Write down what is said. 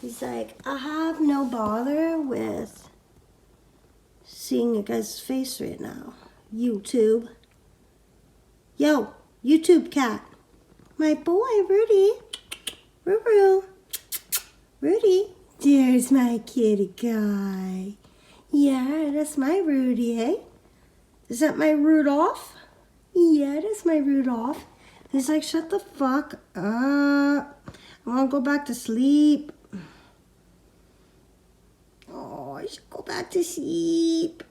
He's like, I have no bother with seeing a guy's face right now. YouTube. Yo, YouTube cat. My boy, Rudy. Ruru. Rudy. There's my kitty guy. Yeah, that's my Rudy, eh? Is that my Rudolph? Yeah, that's my Rudolph. He's like, shut the fuck up. I want to go back to sleep. Oh, I should go back to sleep.